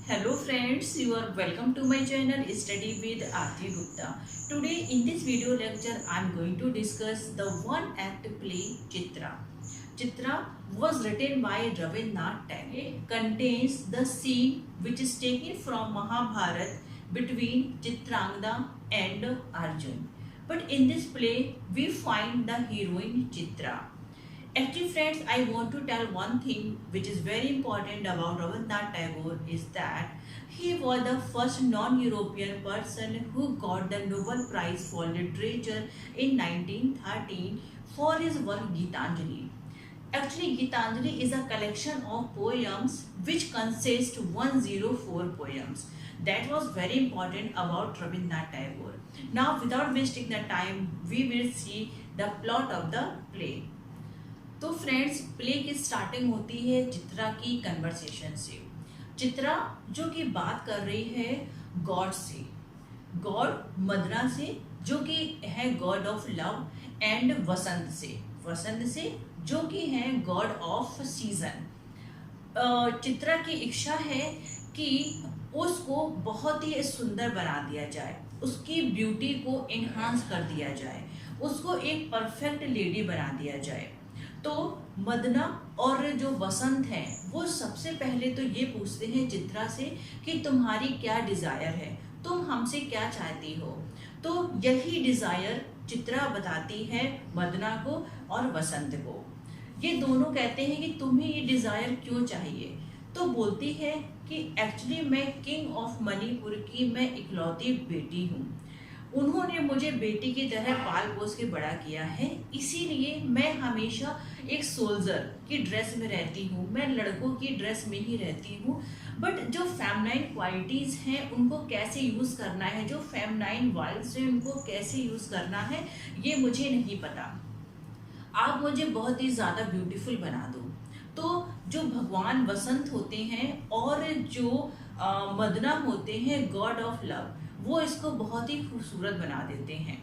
Hello friends, you are welcome to my channel Study with Aarti Gupta. Today in this video lecture I am going to discuss the one act play Chitra. Chitra was written by Rabindranath Tagore. It contains the scene which is taken from Mahabharata between Chitrangada and Arjun. But in this play we find the heroine Chitra. Actually, friends, I want to tell one thing which is very important about Rabindranath Tagore is that he was the first non-European person who got the Nobel Prize for Literature in 1913 for his work Gitanjali. Actually, Gitanjali is a collection of poems which consist 104 poems. That was very important about Rabindranath Tagore. Now, without wasting the time, we will see the plot of the play. तो friends, play की starting होती है चित्रा की conversation से। चित्रा जो कि बात कर रही है गॉड से, गॉड मदना से जो कि है गॉड ऑफ लव, एंड वसंत से जो कि है गॉड ऑफ सीजन। चित्रा की इच्छा है कि उसको बहुत ही सुंदर बना दिया जाए, उसकी ब्यूटी को इन्हांस कर दिया जाए, उसको एक परफेक्ट लेडी बना दिया जाए। तो मदना और जो वसंत है वो सबसे पहले तो ये पूछते हैं चित्रा से कि तुम्हारी क्या डिज़ायर है, तुम हमसे क्या चाहती हो। तो यही डिज़ायर चित्रा बताती है मदना को और वसंत को। ये दोनों कहते हैं कि तुम्हें ये डिज़ायर क्यों चाहिए। तो बोलती है कि एक्चुअली मैं किंग ऑफ मणिपुर की मैं इकलौती बेटी हूँ, उन्होंने मुझे बेटी की तरह पाल पोस के बड़ा किया है, इसीलिए मैं हमेशा एक सोल्जर की ड्रेस में रहती हूँ, मैं लड़कों की ड्रेस में ही रहती हूँ। बट जो फेमनाइन क्वालिटीज़ हैं उनको कैसे यूज़ करना है, जो फेमनाइन वाइल्स हैं उनको कैसे यूज़ करना है, ये मुझे नहीं पता। आप मुझे बहुत ही ज़्यादा ब्यूटीफुल बना दो। तो जो भगवान वसंत होते हैं और जो मदना होते हैं गॉड ऑफ लव, वो इसको बहुत ही खूबसूरत बना देते हैं।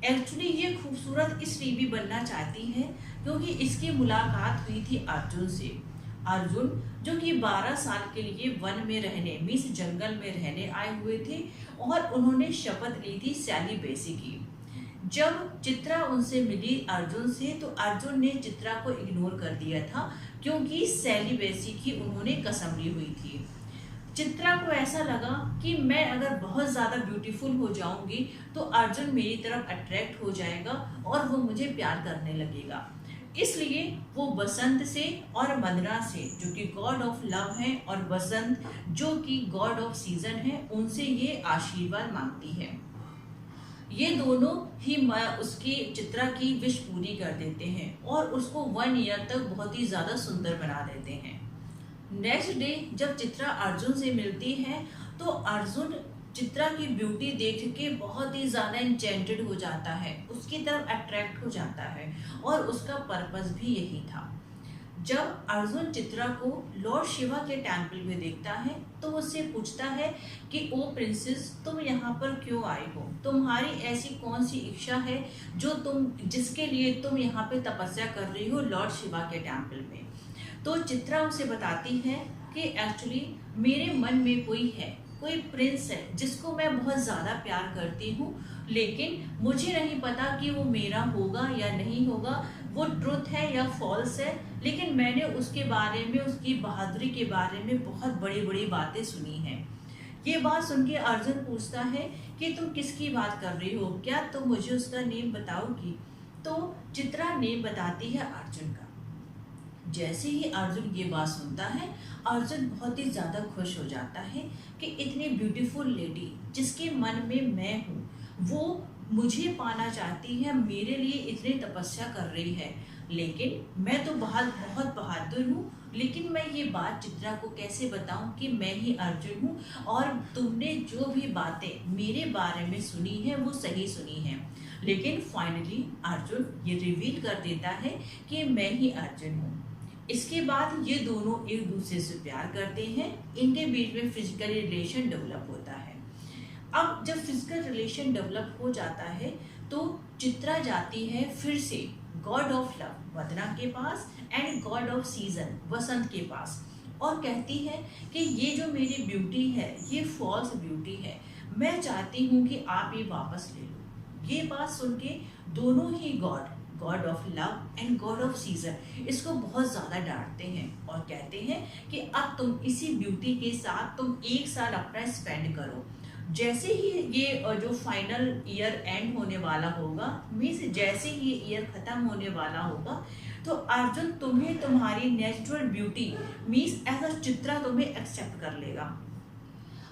एक्चुअली ये खूबसूरत इसलिए भी बनना चाहती है क्योंकि इसकी मुलाकात हुई थी अर्जुन से। अर्जुन जो कि 12 साल के लिए वन में रहने मीन्स जंगल में रहने आए हुए थे और उन्होंने शपथ ली थी सेलिबेसी की। जब चित्रा उनसे मिली अर्जुन से तो अर्जुन ने चित्रा को इग्नोर कर दिया था क्योंकि सेलिबेसी की उन्होंने कसम ली हुई थी। चित्रा को ऐसा लगा कि मैं अगर बहुत ज़्यादा ब्यूटीफुल हो जाऊंगी तो अर्जुन मेरी तरफ अट्रैक्ट हो जाएगा और वो मुझे प्यार करने लगेगा। इसलिए वो बसंत से और मदना से जो कि गॉड ऑफ लव है और वसंत जो कि गॉड ऑफ सीजन है, उनसे ये आशीर्वाद मांगती है। ये दोनों ही उसकी चित्रा की विश पूरी कर देते हैं और उसको 1 ईयर तक बहुत ही ज़्यादा सुंदर बना देते हैं। नेक्स्ट डे जब चित्रा अर्जुन से मिलती है तो अर्जुन चित्रा की ब्यूटी देख के बहुत ही ज़्यादा इंचेंटेड हो जाता है, उसकी तरफ अट्रैक्ट हो जाता है और उसका पर्पस भी यही था। जब अर्जुन चित्रा को लॉर्ड शिवा के टेम्पल में देखता है तो उससे पूछता है कि ओ प्रिंसेस, तुम यहाँ पर क्यों आई हो, तुम्हारी ऐसी कौन सी इच्छा है जो जिसके लिए तुम यहाँ पे तपस्या कर रही हो लॉर्ड शिवा के टेम्पल में। तो चित्रा उसे बताती है कि एक्चुअली मेरे मन में कोई प्रिंस है जिसको मैं बहुत ज़्यादा प्यार करती हूँ, लेकिन मुझे नहीं पता कि वो मेरा होगा या नहीं होगा, वो ट्रुथ है या फॉल्स है। लेकिन मैंने उसके बारे में, उसकी बहादुरी के बारे में बहुत बड़ी बड़ी बातें सुनी हैं। ये बात सुन के अर्जुन पूछता है कि तुम किसकी बात कर रही हो, क्या तुम मुझे उसका नेम बताओगी। तो चित्रा नेम बताती है अर्जुन का। जैसे ही अर्जुन ये बात सुनता है, अर्जुन बहुत ही ज़्यादा खुश हो जाता है कि इतनी ब्यूटीफुल लेडी जिसके मन में मैं हूँ वो मुझे पाना चाहती है, मेरे लिए इतनी तपस्या कर रही है। लेकिन मैं तो बहुत बहादुर हूँ, लेकिन मैं ये बात चित्रा को कैसे बताऊँ कि मैं ही अर्जुन हूँ और तुमने जो भी बातें मेरे बारे में सुनी है वो सही सुनी है। लेकिन फाइनली अर्जुन ये रिवील कर देता है कि मैं ही अर्जुन हूँ। इसके बाद ये दोनों एक दूसरे से प्यार करते हैं, इनके बीच में फिजिकल रिलेशन डेवलप होता है। अब जब फिजिकल रिलेशन डेवलप हो जाता है तो चित्रा जाती है फिर से गॉड ऑफ लव मदना के पास एंड गॉड ऑफ सीजन वसंत के पास और कहती है कि ये जो मेरी ब्यूटी है ये फॉल्स ब्यूटी है, मैं चाहती हूँ कि आप ये वापस ले लो। ये बात सुन के दोनों ही god of love and god of season इसको बहुत ज़्यादा डांटते हैं और कहते हैं कि अब तुम इसी ब्यूटी के साथ तुम 1 साल अपना स्पेंड करो। जैसे ही ये जो फाइनल ईयर एंड होने वाला होगा, मीन्स जैसे ही ये ईयर ख़त्म होने वाला होगा, तो अर्जुन तुम्हें तुम्हारी natural beauty means as a Chitra तुम्हें एक्सेप्ट कर लेगा।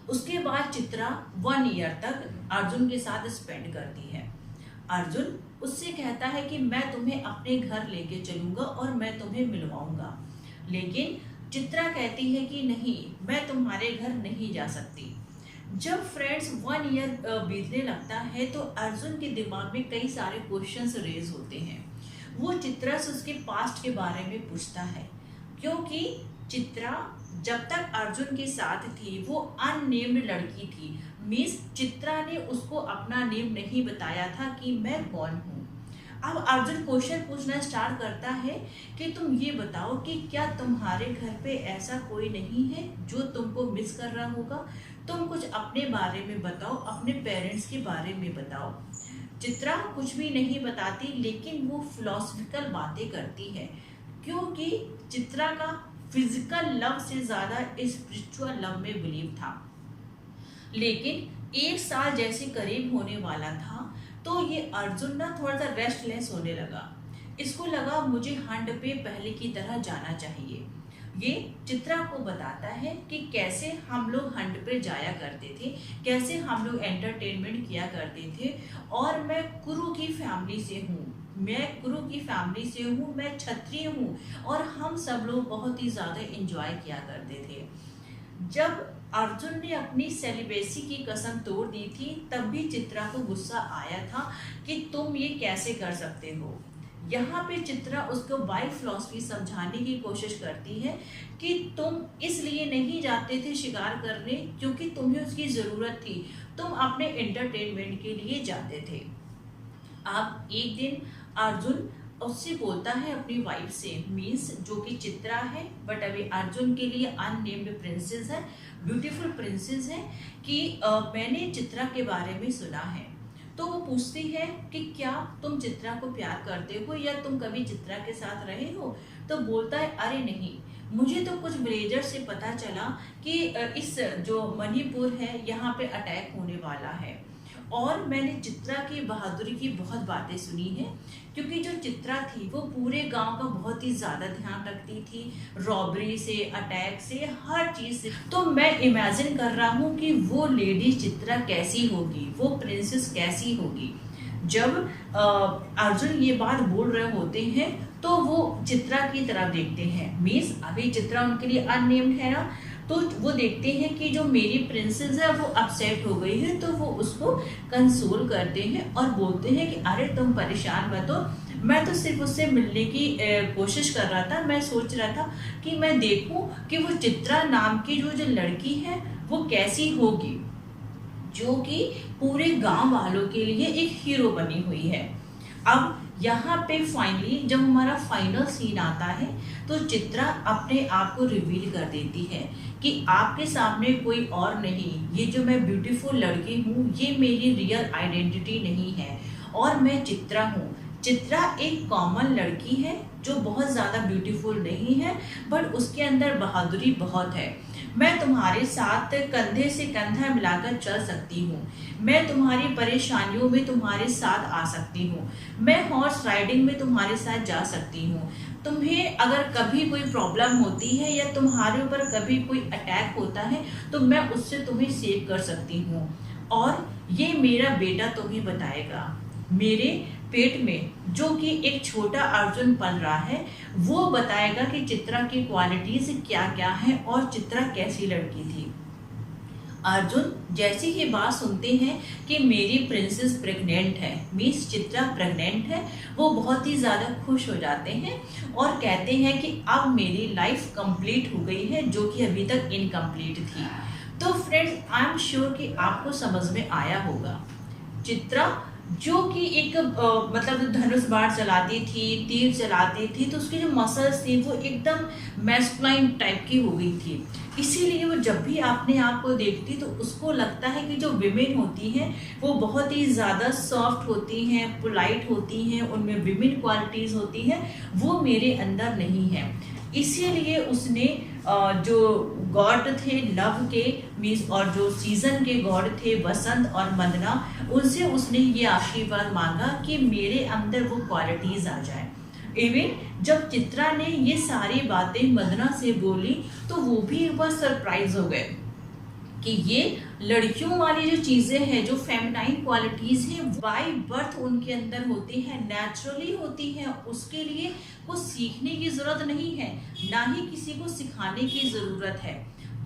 उसके बाद चित्रा 1 ईयर तक अर्जुन के साथ स्पेंड करती है। अर्जुन उससे कहता है कि मैं तुम्हें अपने घर लेके चलूँगा और मैं तुम्हें मिलवाऊँगा, लेकिन चित्रा कहती है कि नहीं, मैं तुम्हारे घर नहीं जा सकती। जब फ्रेंड्स 1 ईयर बीतने लगता है तो अर्जुन के दिमाग में कई सारे क्वेश्चंस रेज होते हैं। वो चित्रा से उसके पास्ट के बारे में पूछता है, क्योंकि चित्रा जब तक अर्जुन के साथ थी वो अननेम्ड लड़की थी। मीन्स चित्रा ने उसको अपना नेम नहीं बताया था कि मैं कौन हूँ। अब अर्जुन क्वेश्चन पूछना स्टार्ट करता है कि तुम ये बताओ कि क्या तुम्हारे घर पे ऐसा कोई नहीं है जो तुमको मिस कर रहा होगा? तुम कुछ अपने बारे में बताओ, अपने पेरेंट्स के बारे में बताओ। चित्रा कुछ भी नहीं बताती, लेकिन वो फिलोसफिकल बातें करती है, क्योंकि चित्रा का फिजिकल लव से ज़्यादा स्पिरिचुअल लव में बिलीव था। लेकिन 1 साल जैसे करीब होने वाला था तो ये अर्जुन ना थोड़ा सा रेस्टलेस होने लगा। इसको लगा मुझे हंट पे पहले की तरह जाना चाहिए। ये चित्रा को बताता है कि कैसे हम लोग हंट पे जाया करते थे, कैसे हम लोग एंटरटेनमेंट किया करते थे। और मैं कुरु की फैमिली से हूँ, मैं क्षत्रिय हूँ और हम सब लोग बहुत ही ज़्यादा एंजॉय किया करते थे। जब अर्जुन ने अपनी सेलिब्रेसी की कसम तोड़ दी थी तब भी चित्रा को गुस्सा आया था कि तुम ये कैसे कर सकते हो। यहाँ पे चित्रा उसको बाई फिलॉसफी समझाने की कोशिश करती है कि तुम इसलिए नहीं जाते थे शिकार करने क्योंकि तुम्हें उसकी ज़रूरत थी, तुम अपने एंटरटेनमेंट के लिए जाते थे। अब एक दिन अर्जुन उससे बोलता है अपनी वाइफ से, मीन्स जो कि चित्रा है बट अभी अर्जुन के लिए अननेम्ड प्रिंसेस है, ब्यूटीफुल प्रिंसेस है, कि मैंने चित्रा के बारे में सुना है। तो वो पूछती है कि क्या तुम चित्रा को प्यार करते हो या तुम कभी चित्रा के साथ रहे हो? तो बोलता है अरे नहीं, मुझे तो कुछ विलेजर से पता चला कि इस जो मणिपुर है यहाँ पे अटैक होने वाला है, और मैंने चित्रा की बहादुरी की बहुत बातें सुनी हैं, क्योंकि जो चित्रा थी वो पूरे गांव का बहुत ही ज़्यादा ध्यान रखती थी, रॉबरी से, अटैक से, हर चीज़ से। तो मैं इमेजिन कर रहा हूँ कि वो लेडी चित्रा कैसी होगी, वो प्रिंसेस कैसी होगी। जब अर्जुन ये बात बोल रहे होते हैं तो वो चित्रा की तरफ देखते हैं, मीन्स अभी चित्रा उनके लिए अननेम्ड है ना, तो वो देखते हैं कि जो मेरी प्रिंसेस है वो अपसेट हो गई है, तो वो उसको कंसोल करते हैं और बोलते हैं कि अरे तुम परेशान मत हो, मैं तो सिर्फ उससे मिलने की कोशिश कर रहा था, मैं सोच रहा था कि मैं देखूं कि वो चित्रा नाम की जो लड़की है वो कैसी होगी, जो कि पूरे गांव वालों के लिए एक हीरो बनी हुई है। अब यहाँ पे फाइनली जब हमारा फाइनल सीन आता है तो चित्रा अपने आप को रिवील कर देती है कि आपके सामने कोई और नहीं, ये जो मैं ब्यूटीफुल लड़की हूँ ये मेरी रियल आइडेंटिटी नहीं है और मैं चित्रा हूँ। चित्रा एक कॉमन लड़की है जो बहुत ज़्यादा ब्यूटीफुल नहीं है, बट उसके अंदर बहादुरी बहुत है। मैं तुम्हारे साथ कंधे से कंधा मिलाकर चल सकती हूँ, मैं तुम्हारी परेशानियों में तुम्हारे साथ आ सकती हूँ, मैं हॉर्स राइडिंग में तुम्हारे साथ जा सकती हूँ, तुम्हें अगर कभी कोई प्रॉब्लम होती है या तुम्हारे ऊपर कभी कोई अटैक होता है तो मैं उससे तुम्हें सेव कर सकती हूँ। और ये मेरा बेटा तुम्हें बताएगा, मेरे पेट में जो कि एक छोटा अर्जुन पल रहा है वो बताएगा कि चित्रा की क्वालिटीज क्या क्या है और चित्रा कैसी लड़की थी। अर्जुन जैसी ही बात सुनते हैं कि मेरी प्रिंसेस प्रेग्नेंट है, मीन्स चित्रा प्रेग्नेंट है, वो बहुत ही ज़्यादा खुश हो जाते हैं और कहते हैं कि अब मेरी लाइफ कंप्लीट हो गई है जो कि अभी तक इनकम्प्लीट थी। तो फ्रेंड्स आई एम श्योर कि आपको समझ में आया होगा। चित्रा जो कि एक मतलब धनुष बाण चलाती थी, तीर चलाती थी, तो उसकी जो मसल्स थी वो एकदम मैस्कुलाइन टाइप की हो गई थी। इसीलिए वो जब भी अपने आप को देखती तो उसको लगता है कि जो विमेन होती हैं वो बहुत ही ज़्यादा सॉफ्ट होती हैं, पोलाइट होती हैं, उनमें विमेन क्वालिटीज़ होती हैं, वो मेरे अंदर नहीं है। इसीलिए उसने जो गॉड थे लव के मीन्स और जो सीजन के गॉड थे वसंत और मदना, उनसे उसने ये आशीर्वाद मांगा कि मेरे अंदर वो क्वालिटीज आ जाए। इवन जब चित्रा ने ये सारी बातें मदना से बोली तो वो भी एक बार सरप्राइज हो गए कि ये लड़कियों वाली जो चीजें हैं, जो फेमिनाइन क्वालिटीज हैं, बाय बर्थ उनके अंदर होती हैं, नेचुरली होती हैं, उसके लिए कुछ सीखने की जरूरत नहीं है, ना ही किसी को सिखाने की जरूरत है।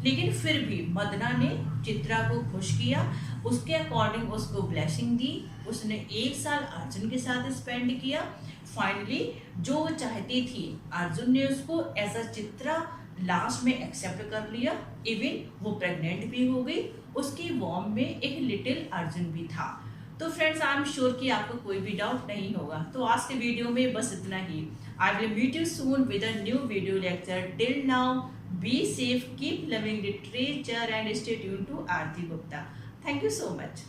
लेकिन फिर भी मदना ने चित्रा को खुश किया, उसके अकॉर्डिंग उसको ब्लेसिंग दी। उसने 1 साल अर्जुन के साथ स्पेंड किया। फाइनली जो वो चाहती थी अर्जुन ने उसको एज अ चित्रा लास्ट में एक्सेप्ट कर लिया। इवन वो प्रेग्नेंट भी हो गई, उसकी वॉर्म में एक लिटिल अर्जुन भी था। तो फ्रेंड्स, आई एम श्योर कि आपको कोई भी डाउट नहीं होगा। तो आज के वीडियो में बस इतना ही। I will meet you soon with a new video lecture. Till now be safe, keep loving literature and stay tuned to Aarti Gupta. Thank you so much.